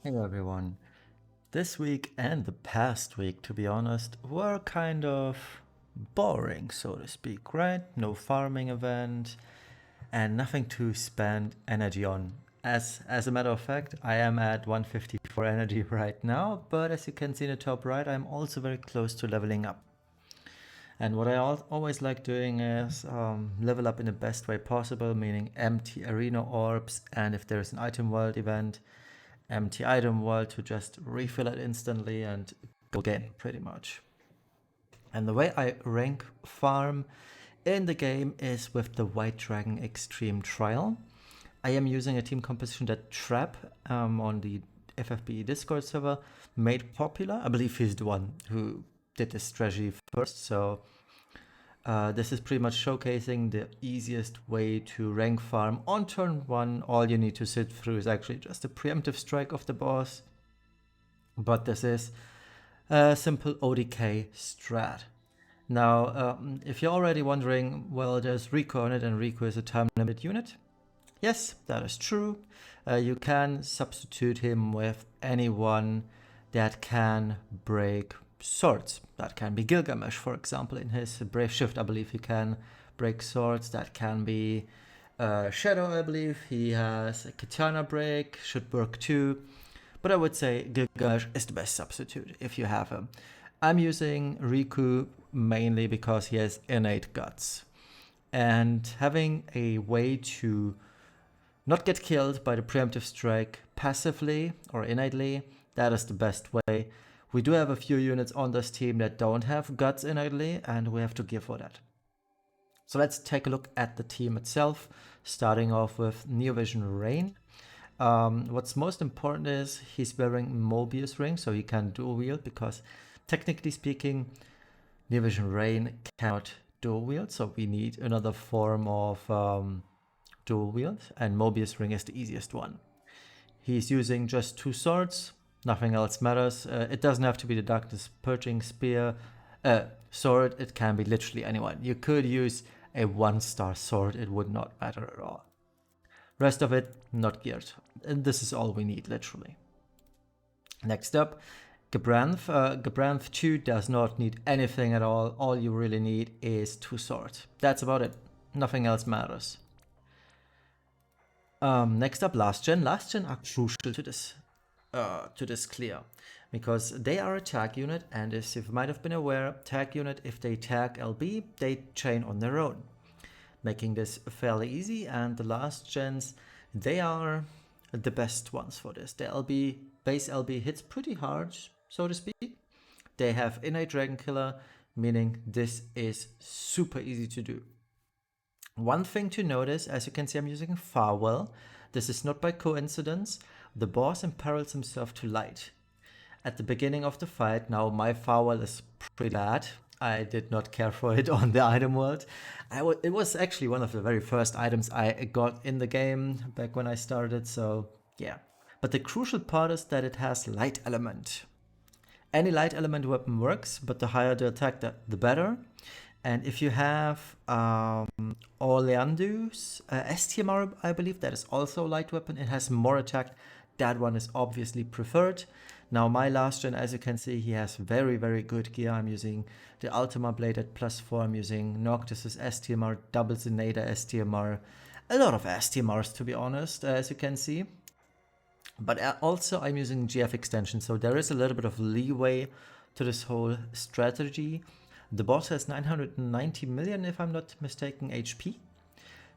Hey everyone. This week and the past week, to be honest, were kind of boring, so to speak, right? No farming event and nothing to spend energy on. As a matter of fact, I am at 154 energy right now, but as you can see in the top right, I'm also very close to leveling up. And what I always like doing is level up in the best way possible, meaning empty arena orbs, and if there's an item world event, empty item world to just refill it instantly and go again, pretty much. And the way I rank farm in the game is with the White Dragon EXT Trial. I am using a team composition that Trap on the FFBE Discord server made popular. I believe he's the one who did this strategy first, so this is pretty much showcasing the easiest way to rank farm. On turn 1, all you need to sit through is actually just a preemptive strike of the boss. But this is a simple ODK strat. Now, if you're already wondering, well, there's Riku on it, and Riku is a time limit unit. Yes, that is true. You can substitute him with anyone that can break swords. That can be Gilgamesh, for example, in his Brave Shift. I believe he can break swords. That can be Shadow, I believe. He has a Katana break, should work too. But I would say Gilgamesh is the best substitute if you have him. I'm using Riku mainly because he has innate guts. And having a way to not get killed by the preemptive strike passively or innately, that is the best way. We do have a few units on this team that don't have guts innately, and we have to give for that. So let's take a look at the team itself, starting off with Neovision Rain. What's most important is he's wearing Mobius Ring, so he can dual wield, because technically speaking, Neovision Rain cannot dual wield, so we need another form of dual wield, and Mobius Ring is the easiest one. He's using just 2 swords, nothing else matters. It doesn't have to be the Darkness Purging Spear sword, it can be literally anyone. You could use a 1-star sword, it would not matter at all. Rest of it, not geared. And this is all we need, literally. Next up, Gabranth. Gabranth 2 does not need anything at all. All you really need is 2 swords. That's about it. Nothing else matters. Next up, Lassgen. Lassgen are crucial to this clear, because they are a tag unit, and as you might have been aware, tag unit, if they tag LB, they chain on their own, making this fairly easy. And the Lassgens, they are the best ones for this. The base LB hits pretty hard, so to speak. They have innate Dragon Killer, meaning this is super easy to do. One thing to notice, as you can see, I'm using Farewell. This is not by coincidence. The boss imperils himself to light at the beginning of the fight. Now, my Farewell is pretty bad. I did not care for it on the item world. It was actually one of the very first items I got in the game back when I started, so yeah. But the crucial part is that it has light element. Any light element weapon works, but the higher the attack, the better. And if you have Orlando's STMR, I believe that is also a light weapon. It has more attack. That one is obviously preferred. Now my Lassgen, as you can see, he has very, very good gear. I'm using the Ultima Blade at +4. I'm using Noctis's STMR, double Zenada STMR. A lot of STMRs, to be honest, as you can see. But also I'm using GF extension, so there is a little bit of leeway to this whole strategy. The boss has 990 million, if I'm not mistaken, HP.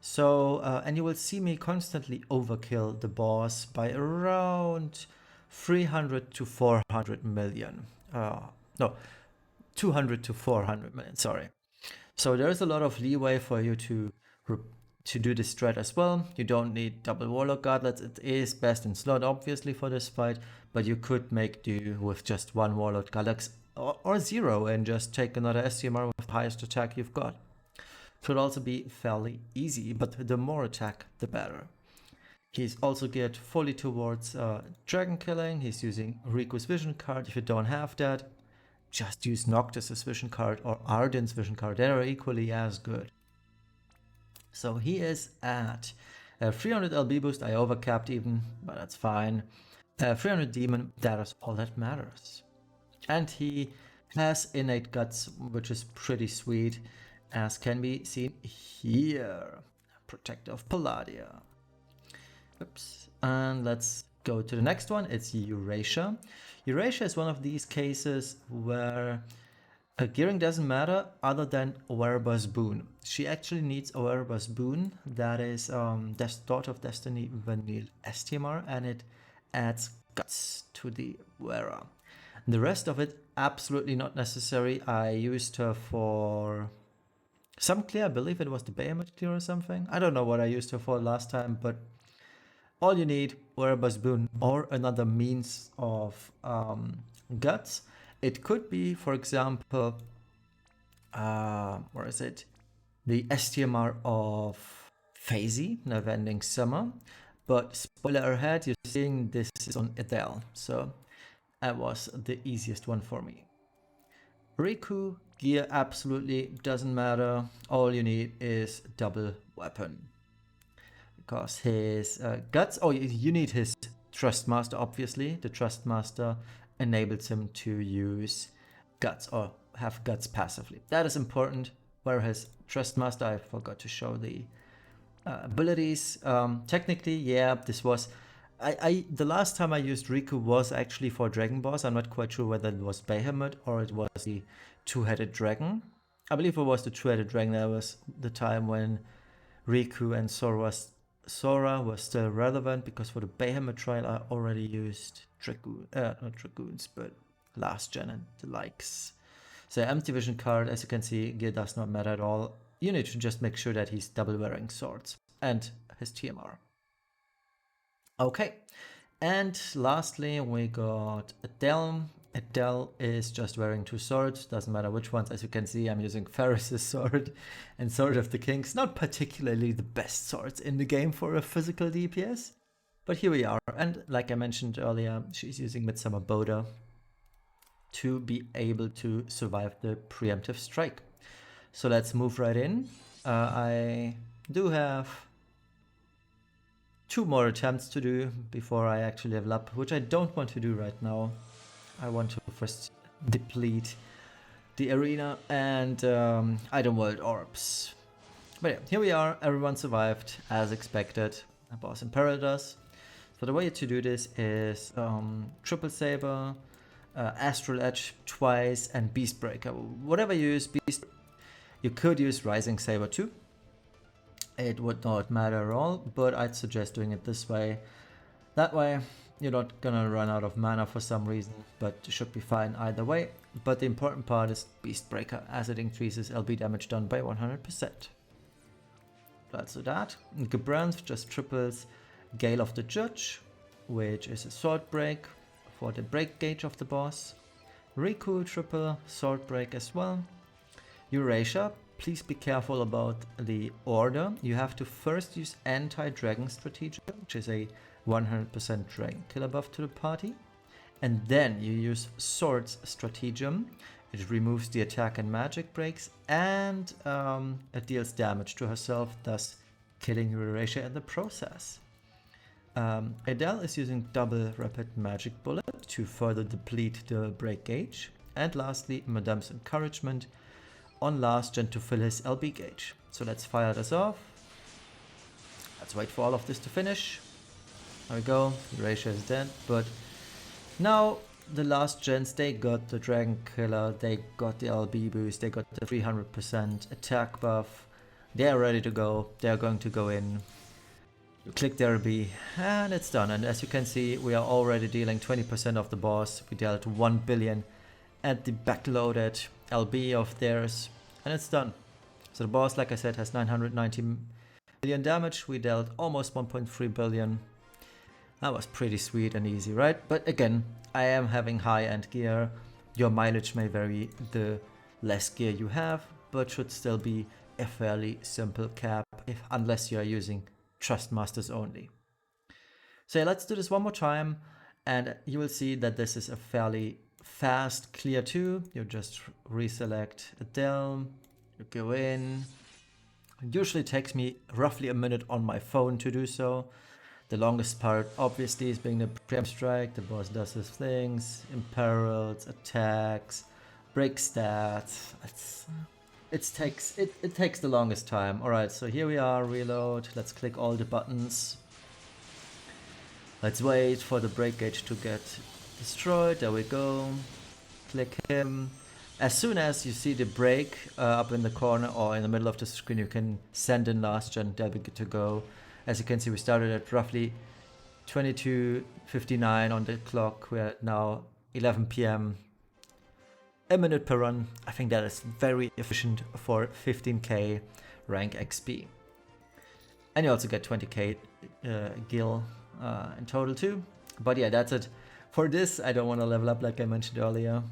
So, and you will see me constantly overkill the boss by around 300 to 400 million. No, 200 to 400 million, sorry. So there's a lot of leeway for you to do this strat as well. You don't need double Warlock Gauntlets. It is best in slot, obviously, for this fight, but you could make do with just 1 Warlock Gauntlets or 0 and just take another STMR with the highest attack you've got. Could also be fairly easy, but the more attack, the better. He's also geared fully towards dragon killing. He's using Riku's Vision card. If you don't have that, just use Noctis's Vision card or Arden's Vision card. They are equally as good. So he is at 300 LB boost. I overcapped even, but that's fine. 300 demon, that is all that matters. And he has innate guts, which is pretty sweet, as can be seen here. Protector of Palladia. Oops. And let's go to the next one. It's Eurasia. Eurasia is one of these cases where gearing doesn't matter other than Wearer's Boon. She actually needs a Wearer's Boon. That is Daughter of Destiny Vanille STMR, and it adds guts to the wearer. The rest of it, absolutely not necessary. I used her for some clear. I believe it was the Behemoth clear or something. I don't know what I used her for last time, but all you need, Wearer's Boon or another means of guts. It could be, for example, where is it? The STMR of Phasey, Never-Ending Summer. But spoiler ahead, you're seeing this is on Adele, so that was the easiest one for me. Riku, gear absolutely doesn't matter. All you need is double weapon. Because his guts, oh, you need his Trust Master, obviously. The Trust Master enables him to use guts or have guts passively. That is important. Where his Trust Master, I forgot to show the abilities. Technically, yeah, this was... the last time I used Riku was actually for Dragon Boss. I'm not quite sure whether it was Behemoth or it was the two-headed dragon. I believe it was the two-headed dragon. That was the time when Riku and Sora was still relevant, because for the Behemoth trial I already used not Dragoons, but Lassgen and the likes. So empty vision card, as you can see, gear does not matter at all. You need to just make sure that he's double wearing swords and his TMR. Okay, and lastly we got Adele. Adele is just wearing two swords, doesn't matter which ones. As you can see, I'm using Ferris's sword and Sword of the Kings. Not particularly the best swords in the game for a physical DPS, but here we are. And like I mentioned earlier, she's using Midsummer Boda to be able to survive the preemptive strike. So let's move right in. I do have 2 more attempts to do before I actually level up, which I don't want to do right now. I want to first deplete the arena and item world orbs. But yeah, here we are. Everyone survived as expected. A boss in Paradise. So the way to do this is Triple Saber, Astral Edge twice, and Beast Breaker. Whatever you use, you could use Rising Saber too. It would not matter at all, but I'd suggest doing it this way. That way, you're not gonna run out of mana for some reason, but you should be fine either way. But the important part is Beast Breaker, as it increases LB damage done by 100%. Let's do that. Gebranth just triples Gale of the Judge, which is a sword break for the break gauge of the boss. Riku triple sword break as well. Eurasia, please be careful about the order. You have to first use Anti-Dragon Stratagem, which is a 100% Dragon killer buff to the party. And then you use Swords Stratagem. It removes the attack and magic breaks, and it deals damage to herself, thus killing Eurasia in the process. Adele is using double rapid magic bullet to further deplete the break gauge. And lastly, Madame's Encouragement on Lassgen to fill his LB gauge. So let's fire this off. Let's wait for all of this to finish. There we go, Eurasia is dead, but now the last gens, they got the Dragon Killer, they got the LB boost, they got the 300% attack buff. They are ready to go, they are going to go in. You click the LB and it's done. And as you can see, we are already dealing 20% of the boss. We dealt 1 billion at the backloaded LB of theirs, and it's done. So the boss, like I said, has 990 million damage. We dealt almost 1.3 billion. That was pretty sweet and easy, right? But again, I am having high-end gear. Your mileage may vary the less gear you have, but should still be a fairly simple cap, unless you are using Trust Masters only. So yeah, let's do this one more time, and you will see that this is a fairly fast clear too. You just reselect Adele, you go in. It usually takes me roughly a minute on my phone to do so. The longest part obviously is being the preempt strike. The boss does his things, imperils, attacks, break stats. It takes the longest time. Alright, so here we are, reload. Let's click all the buttons. Let's wait for the break gauge to get destroyed. There we go. Click him. As soon as you see the break up in the corner or in the middle of the screen, you can send in Lassgen. They'll be good to go. As you can see, we started at roughly 22:59 on the clock. We're at now 11 PM. A minute per run. I think that is very efficient for 15k rank XP. And you also get 20k gil in total too. But yeah, that's it for this. I don't want to level up like I mentioned earlier.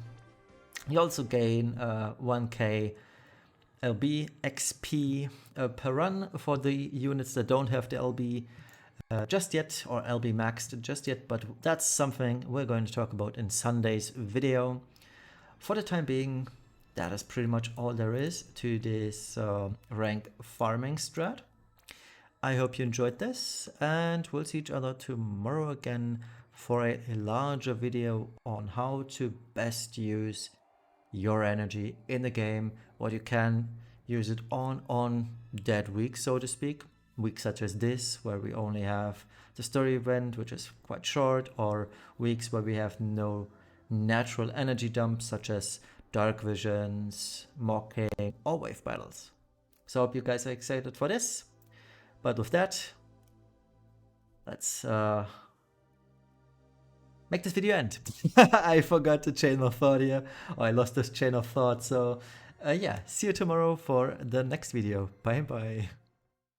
You also gain 1k LB XP per run for the units that don't have the LB just yet, or LB maxed just yet, but that's something we're going to talk about in Sunday's video. For the time being, that is pretty much all there is to this rank farming strat. I hope you enjoyed this, and we'll see each other tomorrow again for a larger video on how to best use your energy in the game, what you can use it on dead weeks, so to speak. Weeks such as this, where we only have the story event, which is quite short, or weeks where we have no natural energy dumps, such as dark visions, mocking, or wave battles. So I hope you guys are excited for this. But with that, let's make this video end. I forgot to chain of thought here, or I lost this chain of thought. So yeah, see you tomorrow for the next video. Bye bye.